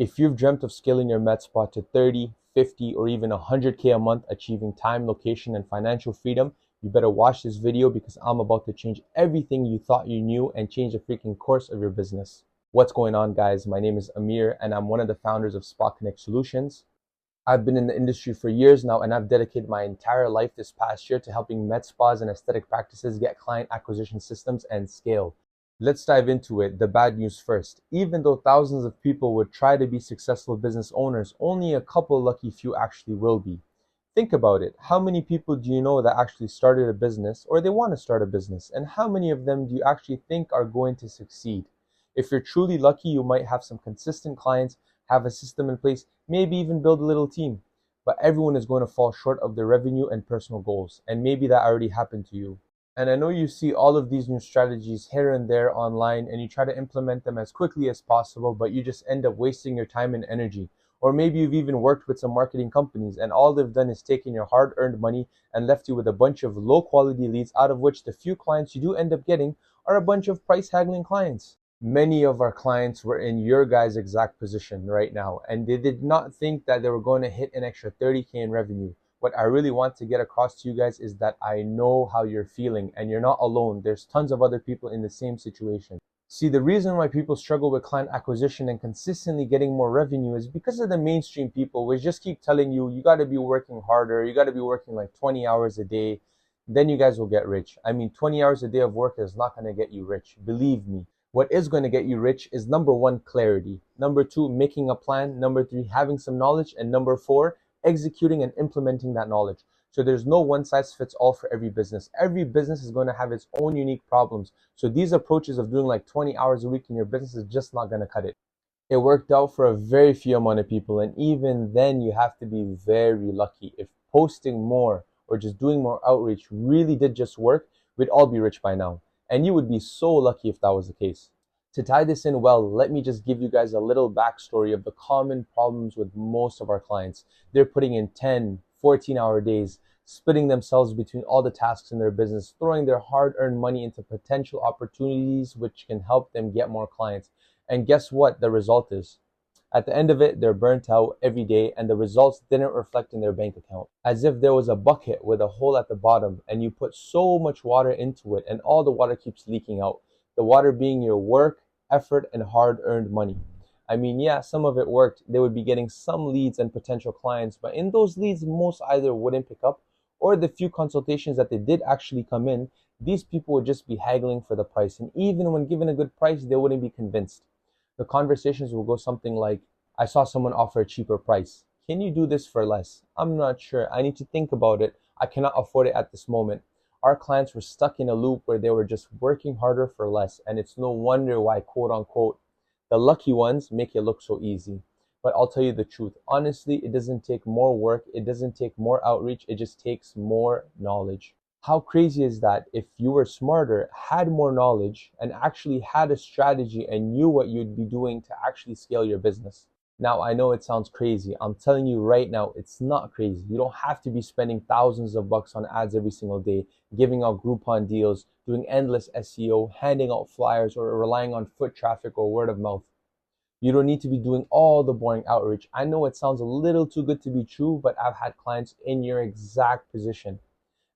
If you've dreamt of scaling your med spa to 30, 50, or even 100K a month, achieving time, location, and financial freedom, you better watch this video because I'm about to change everything you thought you knew and change the freaking course of your business. What's going on, guys? My name is Amir and I'm one of the founders of Spa Connect Solutions. I've been in the industry for years now and I've dedicated my entire life this past year to helping med spas and aesthetic practices get client acquisition systems and scale. Let's dive into it. The bad news first. Even though thousands of people would try to be successful business owners, only a couple lucky few actually will be. Think about it. How many people do you know that actually started a business or they want to start a business? And how many of them do you actually think are going to succeed? If you're truly lucky, you might have some consistent clients, have a system in place, maybe even build a little team. But everyone is going to fall short of their revenue and personal goals. And maybe that already happened to you. And I know you see all of these new strategies here and there online and you try to implement them as quickly as possible, but you just end up wasting your time and energy. Or maybe you've even worked with some marketing companies and all they've done is taken your hard-earned money and left you with a bunch of low-quality leads, out of which the few clients you do end up getting are a bunch of price-haggling clients. Many of our clients were in your guys' exact position right now, and they did not think that they were going to hit an extra 30K in revenue. What I really want to get across to you guys is that I know how you're feeling and you're not alone. There's tons of other people in the same situation. See, the reason why people struggle with client acquisition and consistently getting more revenue is because of the mainstream people, which just keep telling you, you got to be working harder, you got to be working like 20 hours a day, then you guys will get rich. I mean, 20 hours a day of work is not going to get you rich, believe me. What is going to get you rich is number one, clarity. Number two, making a plan. Number three, having some knowledge. And number four, executing and implementing that knowledge. So there's no one size fits all for every business. Every business is going to have its own unique problems. So these approaches of doing like 20 hours a week in your business is just not going to cut it. It worked out for a very few amount of people. And even then you have to be very lucky. If posting more or just doing more outreach really did just work, we'd all be rich by now. And you would be so lucky if that was the case. To tie this in well, let me just give you guys a little backstory of the common problems with most of our clients. They're putting in 10, 14-hour days, splitting themselves between all the tasks in their business, throwing their hard-earned money into potential opportunities which can help them get more clients. And guess what the result is? At the end of it, they're burnt out every day and the results didn't reflect in their bank account. As if there was a bucket with a hole at the bottom and you put so much water into it and all the water keeps leaking out. The water being your work, effort, and hard-earned money. I mean, yeah, some of it worked. They would be getting some leads and potential clients, but in those leads, most either wouldn't pick up or the few consultations that they did actually come in, these people would just be haggling for the price. And even when given a good price, they wouldn't be convinced. The conversations will go something like, I saw someone offer a cheaper price. Can you do this for less? I'm not sure. I need to think about it. I cannot afford it at this moment. Our clients were stuck in a loop where they were just working harder for less, and it's no wonder why, quote unquote, the lucky ones make it look so easy. But I'll tell you the truth. Honestly, it doesn't take more work. It doesn't take more outreach. It just takes more knowledge. How crazy is that if you were smarter, had more knowledge, and actually had a strategy and knew what you'd be doing to actually scale your business? Now, I know it sounds crazy. I'm telling you right now, it's not crazy. You don't have to be spending thousands of bucks on ads every single day, giving out Groupon deals, doing endless SEO, handing out flyers, or relying on foot traffic or word of mouth. You don't need to be doing all the boring outreach. I know it sounds a little too good to be true, but I've had clients in your exact position.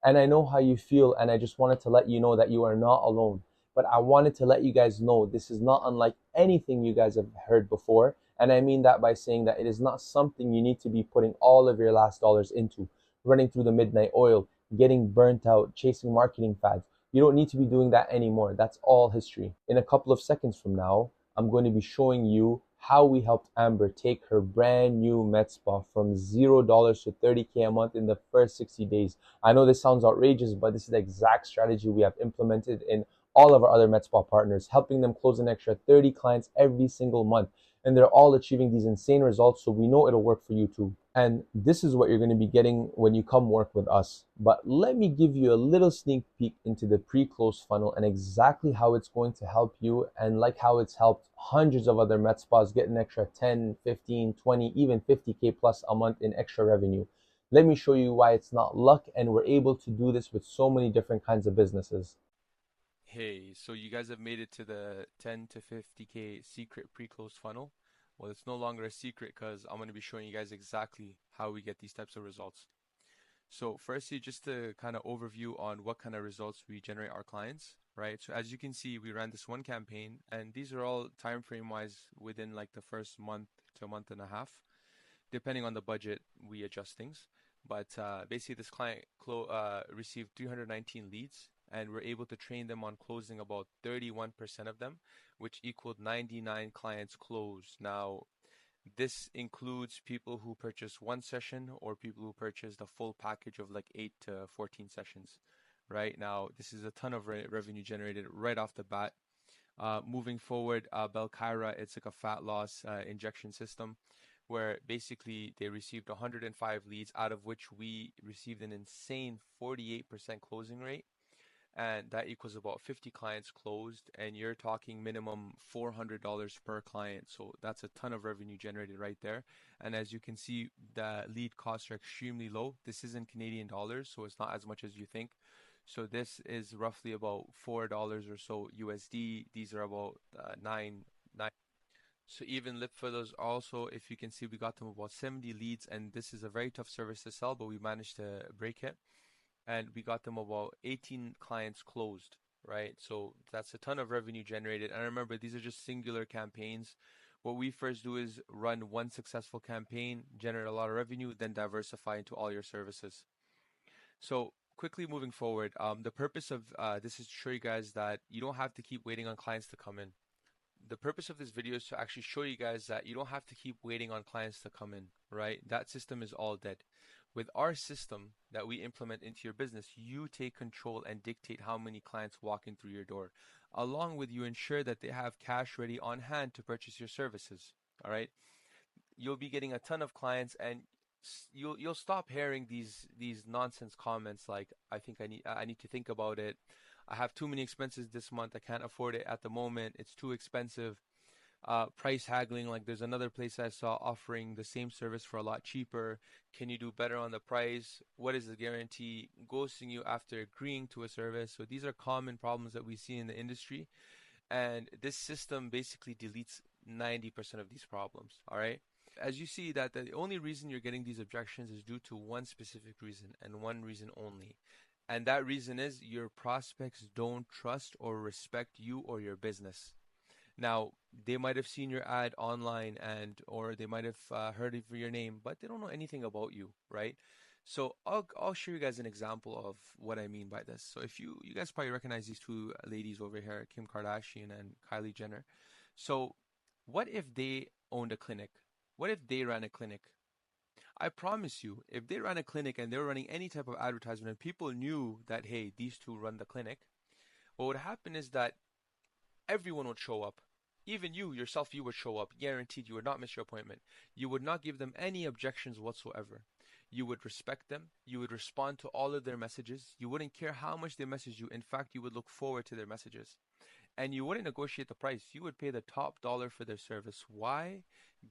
And I know how you feel, and I just wanted to let you know that you are not alone. But I wanted to let you guys know this is not unlike anything you guys have heard before. And I mean that by saying that it is not something you need to be putting all of your last dollars into, running through the midnight oil, getting burnt out, chasing marketing fads. You don't need to be doing that anymore. That's all history. In a couple of seconds from now, I'm going to be showing you how we helped Amber take her brand new med spa from $0 to 30K a month in the first 60 days. I know this sounds outrageous, but this is the exact strategy we have implemented in all of our other med spa partners, helping them close an extra 30 clients every single month. And they're all achieving these insane results, so we know it'll work for you too. And this is what you're going to be getting when you come work with us. But let me give you a little sneak peek into the pre-close funnel and exactly how it's going to help you, and like how it's helped hundreds of other med spas get an extra 10, 15, 20, even 50K plus a month in extra revenue. Let me show you why it's not luck and we're able to do this with so many different kinds of businesses. Hey, so you guys have made it to the 10 to 50K secret pre-close funnel. Well, it's no longer a secret because I'm going to be showing you guys exactly how we get these types of results. So firstly, just to kind of overview on what kind of results we generate our clients, right? So as you can see, we ran this one campaign, and these are all time frame wise within like the first month to a month and a half. Depending on the budget, we adjust things. But basically, this client received 319 leads, and we're able to train them on closing about 31% of them, which equaled 99 clients closed. Now, this includes people who purchase one session or people who purchase the full package of like 8 to 14 sessions. Right now, this is a ton of revenue generated right off the bat. Moving forward, Belkyra, it's like a fat loss injection system where basically they received 105 leads, out of which we received an insane 48% closing rate. And that equals about 50 clients closed, and you're talking minimum $400 per client. So that's a ton of revenue generated right there. And as you can see, the lead costs are extremely low. This is in Canadian dollars, so it's not as much as you think. So this is roughly about $4 or so USD. These are about nine. So even lip fillers also, if you can see, we got them about 70 leads, and this is a very tough service to sell, but we managed to break it. And we got them about 18 clients closed, right? So that's a ton of revenue generated. And remember, these are just singular campaigns. What we first do is run one successful campaign, generate a lot of revenue, then diversify into all your services. So quickly moving forward, the purpose of this is to show you guys that you don't have to keep waiting on clients to come in. The purpose of this video is to actually show you guys that you don't have to keep waiting on clients to come in, right? That system is all dead. With our system that we implement into your business, you take control and dictate how many clients walk in through your door. Along with you ensure that they have cash ready on hand to purchase your services, all right? You'll be getting a ton of clients, and you'll stop hearing these nonsense comments like, I need to think about it. I have too many expenses this month. I can't afford it at the moment. It's too expensive. Price haggling, like there's another place I saw offering the same service for a lot cheaper. Can you do better on the price? What is the guarantee? Ghosting you after agreeing to a service. So these are common problems that we see in the industry. And this system basically deletes 90% of these problems. All right. As you see that the only reason you're getting these objections is due to one specific reason and one reason only. And that reason is your prospects don't trust or respect you or your business. Now, they might have seen your ad online and or they might have heard of your name, but they don't know anything about you, right? So I'll show you guys an example of what I mean by this. So if you guys probably recognize these two ladies over here, Kim Kardashian and Kylie Jenner. So what if they owned a clinic? What if they ran a clinic? I promise you, if they ran a clinic and they were running any type of advertisement and people knew that, hey, these two run the clinic, what would happen is that everyone would show up. Even you yourself, you would show up. Guaranteed, you would not miss your appointment. You would not give them any objections whatsoever. You would respect them. You would respond to all of their messages. You wouldn't care how much they message you. In fact, you would look forward to their messages. And you wouldn't negotiate the price. You would pay the top dollar for their service. Why?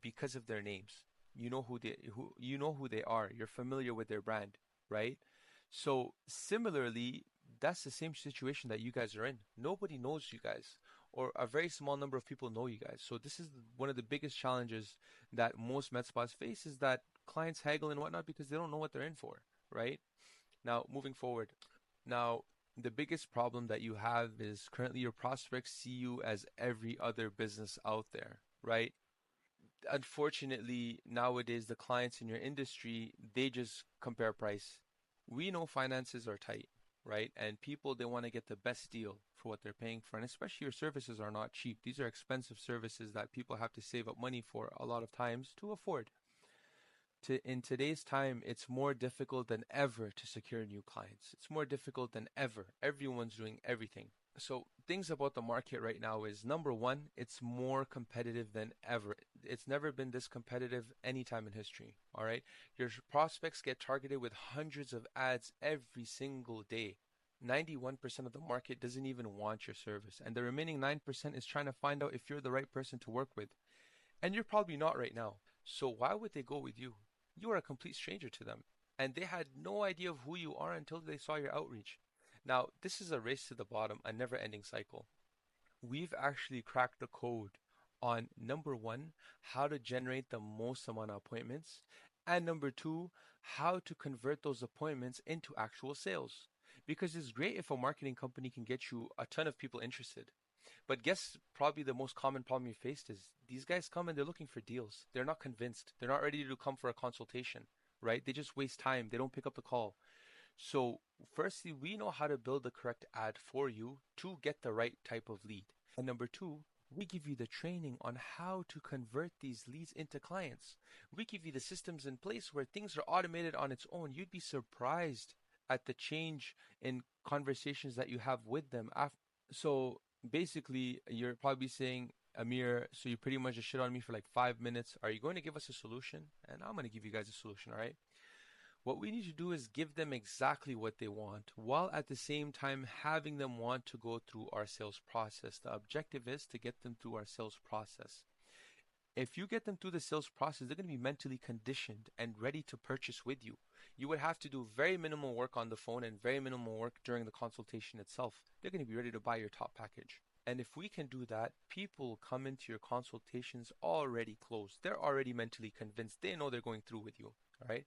Because of their names. You know who they are. You're familiar with their brand, right? So similarly, that's the same situation that you guys are in. Nobody knows you guys, or a very small number of people know you guys. So this is one of the biggest challenges that most med spas face, is that clients haggle and whatnot because they don't know what they're in for, right? Now, moving forward. Now, the biggest problem that you have is currently your prospects see you as every other business out there, right? Unfortunately, nowadays the clients in your industry, they just compare price. We know finances are tight, right? And people, they want to get the best deal for what they're paying for. And especially your services are not cheap. These are expensive services that people have to save up money for a lot of times to afford. In today's time, it's more difficult than ever to secure new clients. It's more difficult than ever. Everyone's doing everything. So things about the market right now is, number one, it's more competitive than ever. It's never been this competitive any time in history. All right. Your prospects get targeted with hundreds of ads every single day. 91% of the market doesn't even want your service. And the remaining 9% is trying to find out if you're the right person to work with. And you're probably not right now. So why would they go with you? You are a complete stranger to them. And they had no idea of who you are until they saw your outreach. Now, this is a race to the bottom, a never ending cycle. We've actually cracked the code on number one, how to generate the most amount of appointments, and number two, how to convert those appointments into actual sales. Because it's great if a marketing company can get you a ton of people interested. But guess probably the most common problem you faced is these guys come and they're looking for deals. They're not convinced. They're not ready to come for a consultation, right? They just waste time. They don't pick up the call. So, firstly, we know how to build the correct ad for you to get the right type of lead. And number two, we give you the training on how to convert these leads into clients. We give you the systems in place where things are automated on its own. You'd be surprised at the change in conversations that you have with them. So basically, you're probably saying, Amir, so you pretty much just shit on me for like 5 minutes. Are you going to give us a solution? And I'm going to give you guys a solution, all right? What we need to do is give them exactly what they want while at the same time having them want to go through our sales process. The objective is to get them through our sales process. If you get them through the sales process, they're going to be mentally conditioned and ready to purchase with you. You would have to do very minimal work on the phone and very minimal work during the consultation itself. They're going to be ready to buy your top package. And if we can do that, people come into your consultations already closed. They're already mentally convinced. They know they're going through with you. All right.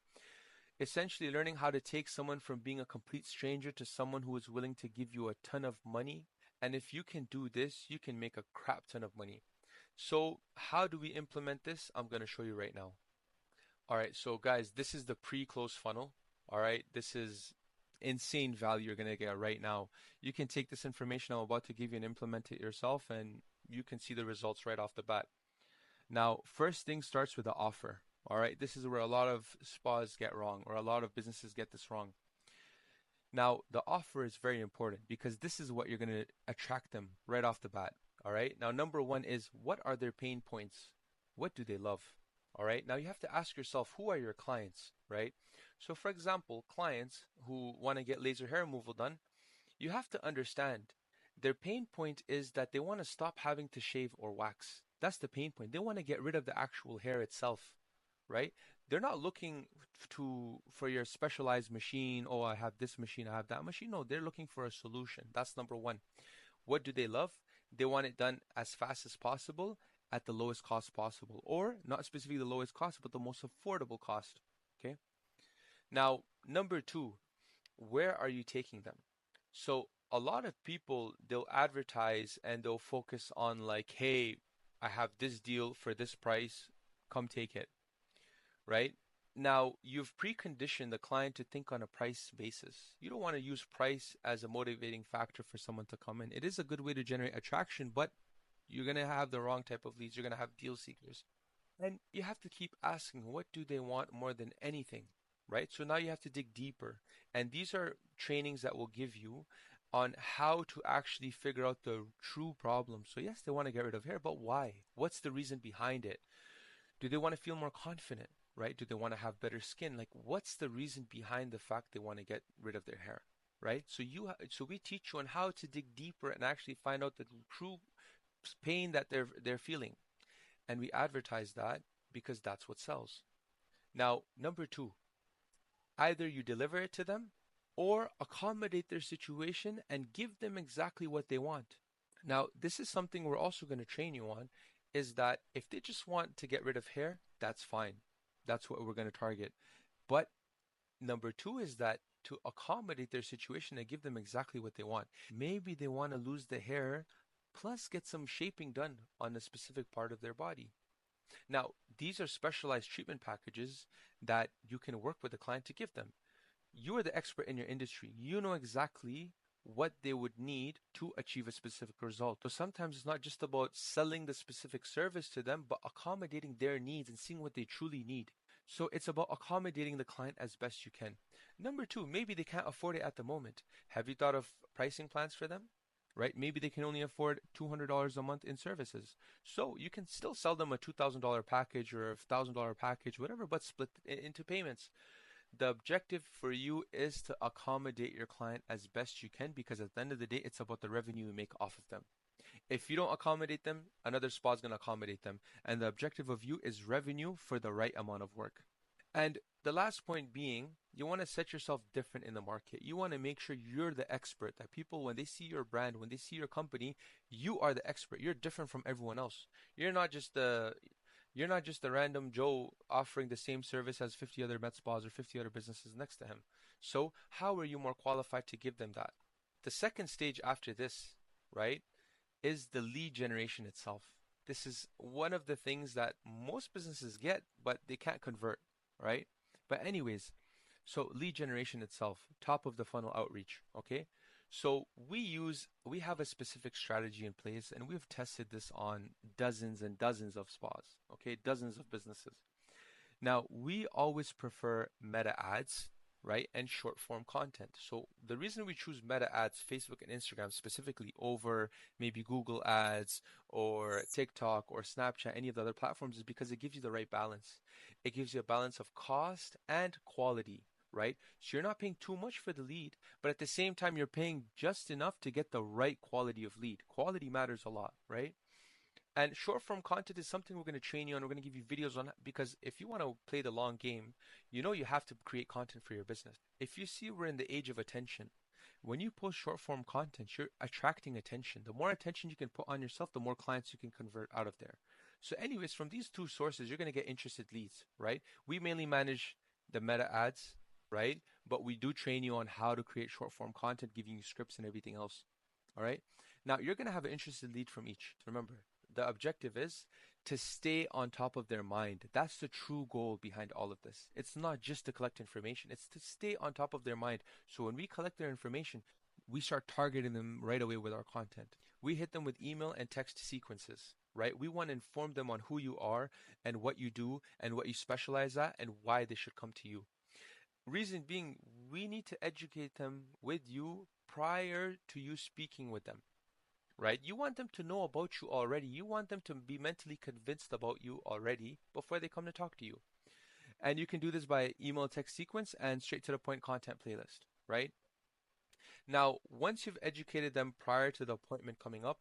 Essentially, learning how to take someone from being a complete stranger to someone who is willing to give you a ton of money. And if you can do this, you can make a crap ton of money. So, how do we implement this? I'm going to show you right now. All right, so guys, this is the pre-close funnel. All right, this is insane value you're going to get right now. You can take this information I'm about to give you and implement it yourself, and you can see the results right off the bat. Now, first thing starts with the offer. All right, this is where a lot of spas get wrong, or a lot of businesses get this wrong. Now, the offer is very important because this is what you're going to attract them right off the bat. All right. Now, number one is what are their pain points? What do they love? All right. Now, you have to ask yourself, who are your clients? Right. So, for example, clients who want to get laser hair removal done, you have to understand their pain point is that they want to stop having to shave or wax. That's the pain point. They want to get rid of the actual hair itself, right? They're not looking for your specialized machine. Oh, I have this machine, I have that machine. No, they're looking for a solution. That's number one. What do they love? They want it done as fast as possible at the lowest cost possible, or not specifically the lowest cost, but the most affordable cost. Okay. Now, number two, where are you taking them? So a lot of people, they'll advertise and they'll focus on like, hey, I have this deal for this price, come take it, right? Now, you've preconditioned the client to think on a price basis. You don't want to use price as a motivating factor for someone to come in. It is a good way to generate attraction, but you're going to have the wrong type of leads. You're going to have deal seekers. And you have to keep asking, what do they want more than anything, right? So now you have to dig deeper. And these are trainings that will give you on how to actually figure out the true problem. So yes, they want to get rid of hair, but why? What's the reason behind it? Do they want to feel more confident, right? Do they want to have better skin? Like, what's the reason behind the fact they want to get rid of their hair, right? So we teach you on how to dig deeper and actually find out the true pain that they're feeling, and we advertise that because that's what sells. Now, number two, either you deliver it to them or accommodate their situation and give them exactly what they want. Now, this is something we're also going to train you on, is that if they just want to get rid of hair, that's fine. That's what we're going to target. But number two is that to accommodate their situation and give them exactly what they want. Maybe they want to lose the hair plus get some shaping done on a specific part of their body. Now, these are specialized treatment packages that you can work with the client to give them. You are the expert in your industry. You know exactly what they would need to achieve a specific result. So sometimes it's not just about selling the specific service to them, but accommodating their needs and seeing what they truly need. So it's about accommodating the client as best you can. Number two, maybe they can't afford it at the moment. Have you thought of pricing plans for them? Right? Maybe they can only afford $200 a month in services. So you can still sell them a $2,000 package or a $1,000 package, whatever, but split it into payments. The objective for you is to accommodate your client as best you can, because at the end of the day, it's about the revenue you make off of them. If you don't accommodate them, another spa is going to accommodate them. And the objective of you is revenue for the right amount of work. And the last point being, You want to set yourself different in the market. You want to make sure you're the expert, that people, when they see your brand, when they see your company, you are the expert. You're different from everyone else. You're not just the you're not just a random Joe offering the same service as 50 other med spas or 50 other businesses next to him. So, how are you more qualified to give them that? The second stage after this, right, is the lead generation itself. This is one of the things that most businesses get, but they can't convert, right? But, anyways, so lead generation itself, top of the funnel outreach, okay? So we have a specific strategy in place, and we've tested this on dozens and dozens of spas, okay? Dozens of businesses. Now, we always prefer meta ads, right? And short form content. So the reason we choose meta ads, Facebook and Instagram specifically, over maybe Google ads or TikTok or Snapchat, any of the other platforms, is because it gives you the right balance. It gives you a balance of cost and quality, right? So you're not paying too much for the lead, but at the same time, you're paying just enough to get the right quality of lead. Quality matters a lot, right? And short form content is something we're going to train you on. We're going to give you videos on, because if you want to play the long game, you know you have to create content for your business. If you see we're in the age of attention, when you post short form content, you're attracting attention. The more attention you can put on yourself, the more clients you can convert out of there. So, anyways, from these two sources, you're going to get interested leads, right? We mainly manage the meta ads, right? But we do train you on how to create short form content, giving you scripts and everything else. All right. Now you're going to have an interested lead from each. Remember, the objective is to stay on top of their mind. That's the true goal behind all of this. It's not just to collect information, it's to stay on top of their mind. So when we collect their information, we start targeting them right away with our content. We hit them with email and text sequences, right? We want to inform them on who you are and what you do and what you specialize at and why they should come to you. Reason being, we need to educate them with you prior to you speaking with them, right? You want them to know about you already. You want them to be mentally convinced about you already before they come to talk to you. And you can do this by email text sequence and straight to the point content playlist, right? Now, once you've educated them prior to the appointment coming up,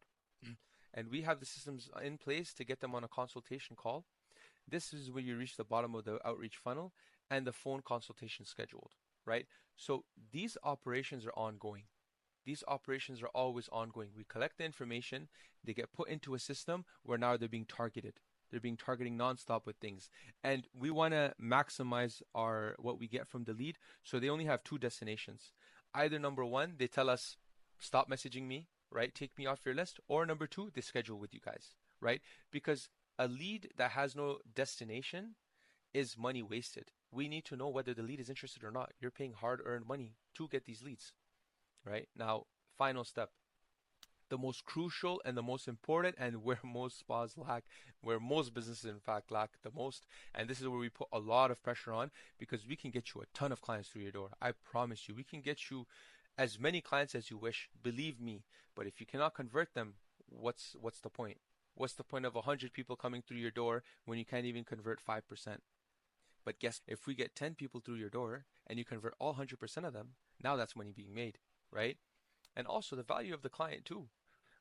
and we have the systems in place to get them on a consultation call, this is where you reach the bottom of the outreach funnel and the phone consultation scheduled, right? So these operations are ongoing. These operations are always ongoing. We collect the information, they get put into a system where now they're being targeted. They're being targeting nonstop with things. And we want to maximize our what we get from the lead. So they only have two destinations. Either number one, they tell us, stop messaging me, right? Take me off your list. Or number two, they schedule with you guys, right? Because a lead that has no destination is money wasted. We need to know whether the lead is interested or not. You're paying hard earned money to get these leads, right? Now, final step, the most crucial and the most important, and where most spas lack, where most businesses in fact lack the most. And this is where we put a lot of pressure on, because we can get you a ton of clients through your door. I promise you, we can get you as many clients as you wish, believe me. But if you cannot convert them, what's the point? What's the point of 100 people coming through your door when you can't even convert 5%? But guess if we get 10 people through your door and you convert all 100% of them, now that's money being made, right? And also the value of the client too.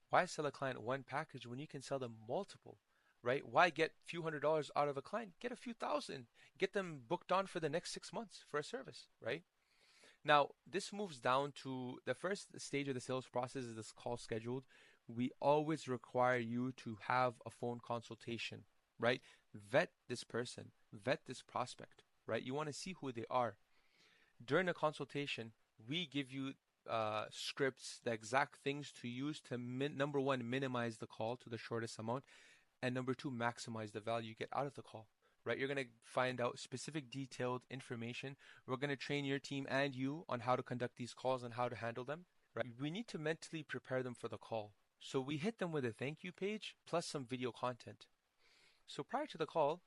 Why sell a client one package when you can sell them multiple, right? Why get a few $100s out of a client? Get a few thousand. Get them booked on for the next 6 months for a service, right? Now, this moves down to the first stage of the sales process is this call scheduled. We always require you to have a phone consultation, right? Vet this person, vet this prospect, right? You want to see who they are. During the consultation, we give you scripts, the exact things to use to number one, minimize the call to the shortest amount, and number two, maximize the value you get out of the call. Right? You're going to find out specific, detailed information. We're going to train your team and you on how to conduct these calls and how to handle them. Right? We need to mentally prepare them for the call. So we hit them with a thank you page plus some video content. So prior to the call,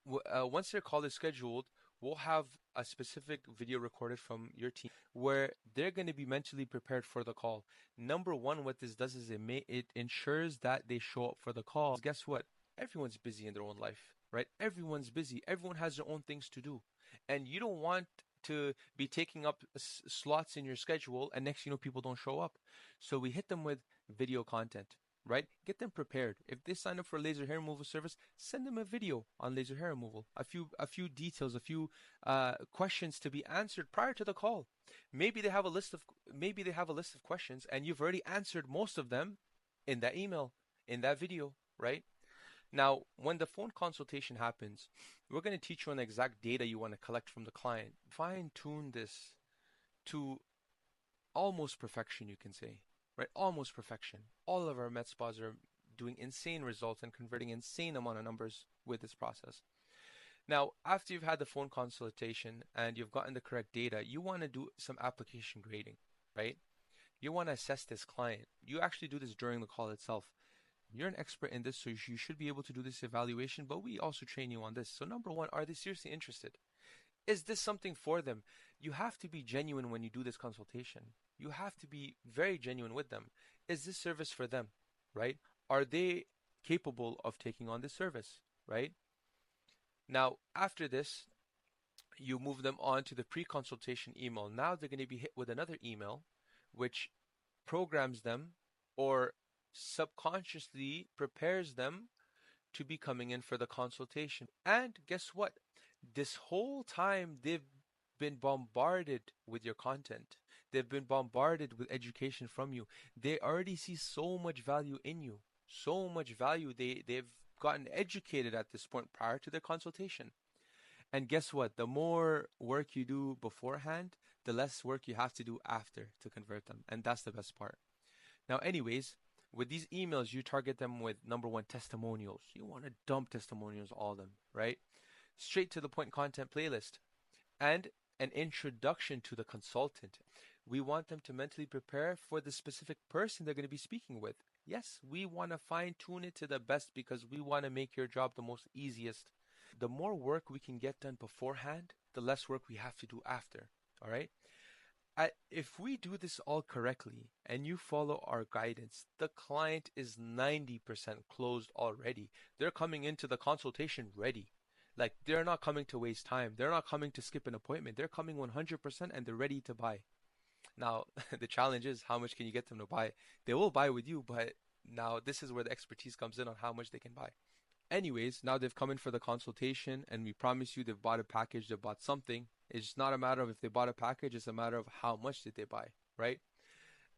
once their call is scheduled, we'll have a specific video recorded from your team where they're going to be mentally prepared for the call. Number one, what this does is it ensures that they show up for the call. Guess what? Everyone's busy in their own life, right? Everyone's busy. Everyone has their own things to do. And you don't want to be taking up slots in your schedule and next you know people don't show up. So we hit them with video content. right? Get them prepared. If they sign up for a laser hair removal service, send them a video on laser hair removal, a few details, a few questions to be answered prior to the call. Maybe they have a list of questions, and you've already answered most of them in that email, in that video, right? Now, when the phone consultation happens, we're going to teach you on the exact data you want to collect from the client. Fine tune this to almost perfection, you can say, right? Almost perfection. All of our med spas are doing insane results and converting insane amount of numbers with this process. Now, after you've had the phone consultation and you've gotten the correct data, you want to do some application grading, right? You want to assess this client. You actually do this during the call itself. You're an expert in this, so you should be able to do this evaluation, but we also train you on this. So number one, are they seriously interested? Is this something for them? You have to be genuine when you do this consultation. You have to be very genuine with them. Is this service for them, right? Are they capable of taking on this service, right? Now, after this, you move them on to the pre-consultation email. Now they're going to be hit with another email, which programs them or subconsciously prepares them to be coming in for the consultation. And guess what? This whole time they've been bombarded with your content. They've been bombarded with education from you. They already see so much value in you. So much value. They've gotten educated at this point prior to their consultation. And guess what? The more work you do beforehand, the less work you have to do after to convert them. And that's the best part. Now, anyways, with these emails, you target them with number one, testimonials. You want to dump testimonials, all of them, right? Straight to the point content playlist and an introduction to the consultant. We want them to mentally prepare for the specific person they're going to be speaking with. Yes, we want to fine tune it to the best because we want to make your job the most easiest. The more work we can get done beforehand, the less work we have to do after. All right? If we do this all correctly and you follow our guidance, the client is 90% closed already. They're coming into the consultation ready. Like, they're not coming to waste time. They're not coming to skip an appointment. They're coming 100% and they're ready to buy. Now, the challenge is how much can you get them to buy? They will buy with you, but now this is where the expertise comes in on how much they can buy. Anyways, now they've come in for the consultation and we promise you they've bought a package, they've bought something. It's not a matter of if they bought a package, it's a matter of how much did they buy, right?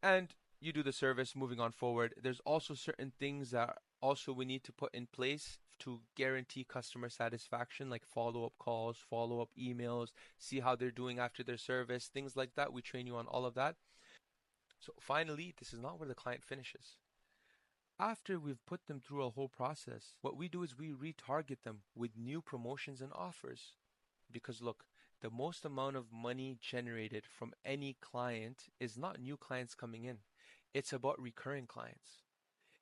And you do the service moving on forward. There's also certain things that also we need to put in place to guarantee customer satisfaction, like follow-up calls, follow-up emails, see how they're doing after their service, things like that. We train you on all of that. So finally, this is not where the client finishes. After we've put them through a whole process, what we do is we retarget them with new promotions and offers. Because look, the most amount of money generated from any client is not new clients coming in. It's about recurring clients.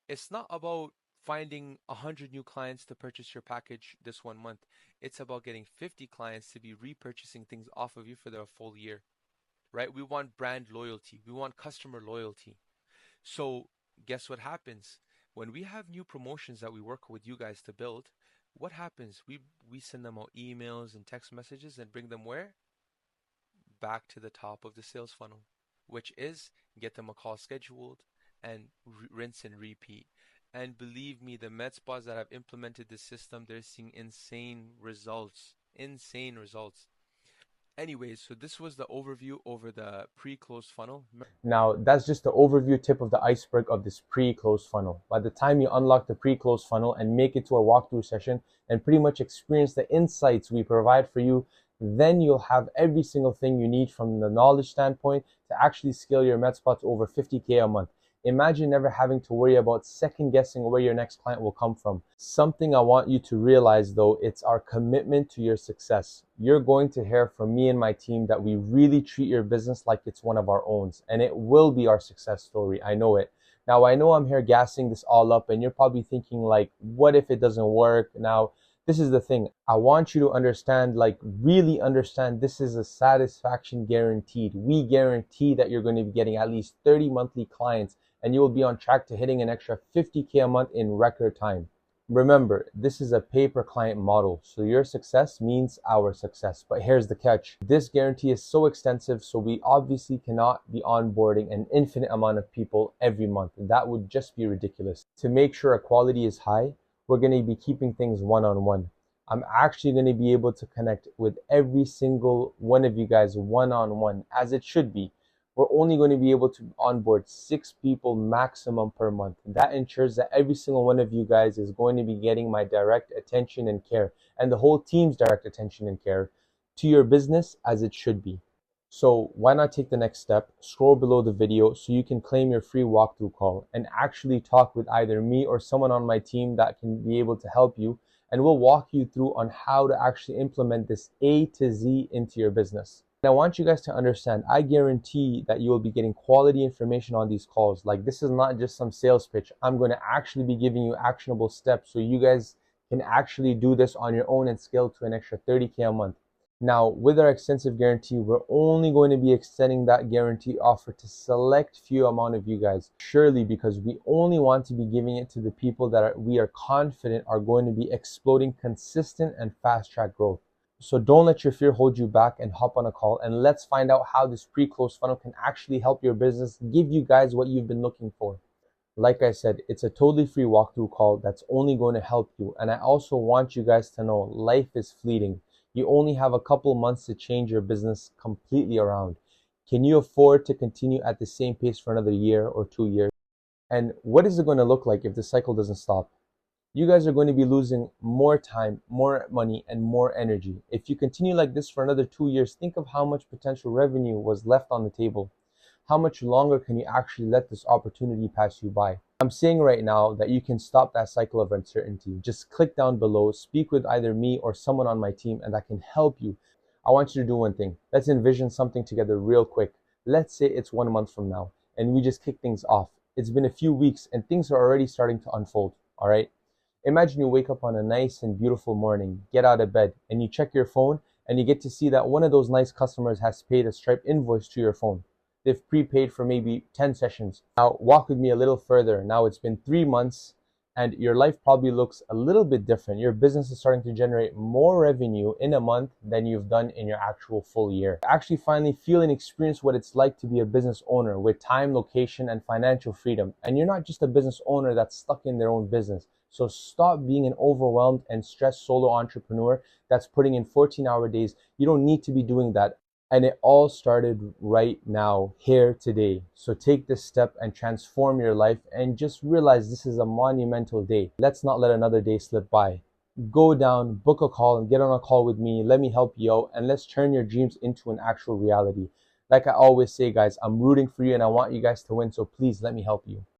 It's not about finding 100 new clients to purchase your package this 1 month. It's about getting 50 clients to be repurchasing things off of you for the full year, right? We want brand loyalty. We want customer loyalty. So guess what happens? When we have new promotions that we work with you guys to build, what happens? We send them out emails and text messages and bring them where? Back to the top of the sales funnel, which is get them a call scheduled and rinse and repeat. And believe me, the med spas that have implemented this system, they're seeing insane results. Insane results. Anyways, so this was the overview over the pre-closed funnel. Now, that's just the overview tip of the iceberg of this pre-closed funnel. By the time you unlock the pre-closed funnel and make it to our walkthrough session and pretty much experience the insights we provide for you, then you'll have every single thing you need from the knowledge standpoint to actually scale your med spa to over 50K a month. Imagine never having to worry about second guessing where your next client will come from. Something I want you to realize though, it's our commitment to your success. You're going to hear from me and my team that we really treat your business like it's one of our own, and it will be our success story. I know it. Now, I know I'm here gassing this all up and you're probably thinking like, what if it doesn't work? Now, this is the thing. I want you to understand, like really understand, this is a satisfaction guaranteed. We guarantee that you're going to be getting at least 30 monthly clients and you will be on track to hitting an extra 50K a month in record time. Remember, this is a pay-per-client model, so your success means our success. But here's the catch. This guarantee is so extensive, so we obviously cannot be onboarding an infinite amount of people every month. That would just be ridiculous. To make sure our quality is high, we're going to be keeping things one-on-one. I'm actually going to be able to connect with every single one of you guys one-on-one, as it should be. We're only going to be able to onboard 6 people maximum per month. That ensures that every single one of you guys is going to be getting my direct attention and care, and the whole team's direct attention and care to your business as it should be. So why not take the next step? Scroll below the video so you can claim your free walkthrough call and actually talk with either me or someone on my team that can be able to help you, and we'll walk you through on how to actually implement this A to Z into your business. And I want you guys to understand, I guarantee that you will be getting quality information on these calls. Like, this is not just some sales pitch. I'm going to actually be giving you actionable steps so you guys can actually do this on your own and scale to an extra 30K a month. Now, with our extensive guarantee, we're only going to be extending that guarantee offer to select few amount of you guys. Surely, because we only want to be giving it to the people that we are confident are going to be exploding consistent and fast track growth. So don't let your fear hold you back and hop on a call, and let's find out how this pre-close funnel can actually help your business, give you guys what you've been looking for. Like I said, it's a totally free walkthrough call that's only going to help you. And I also want you guys to know life is fleeting. You only have a couple months to change your business completely around. Can you afford to continue at the same pace for another year or 2 years? And what is it going to look like if the cycle doesn't stop? You guys are going to be losing more time, more money, and more energy. If you continue like this for another 2 years, think of how much potential revenue was left on the table. How much longer can you actually let this opportunity pass you by? I'm saying right now that you can stop that cycle of uncertainty. Just click down below, speak with either me or someone on my team, and that can help you. I want you to do one thing. Let's envision something together real quick. Let's say it's 1 month from now, and we just kick things off. It's been a few weeks, and things are already starting to unfold, all right? Imagine you wake up on a nice and beautiful morning, get out of bed, and you check your phone, and you get to see that one of those nice customers has paid a Stripe invoice to your phone. They've prepaid for maybe 10 sessions. Now, walk with me a little further. Now it's been 3 months, and your life probably looks a little bit different. Your business is starting to generate more revenue in a month than you've done in your actual full year. Actually finally feel and experience what it's like to be a business owner with time, location, and financial freedom. And you're not just a business owner that's stuck in their own business. So stop being an overwhelmed and stressed solo entrepreneur that's putting in 14-hour days. You don't need to be doing that. And it all started right now, here today. So take this step and transform your life, and just realize this is a monumental day. Let's not let another day slip by. Go down, book a call, and get on a call with me. Let me help you out, and let's turn your dreams into an actual reality. Like I always say, guys, I'm rooting for you and I want you guys to win, so please let me help you.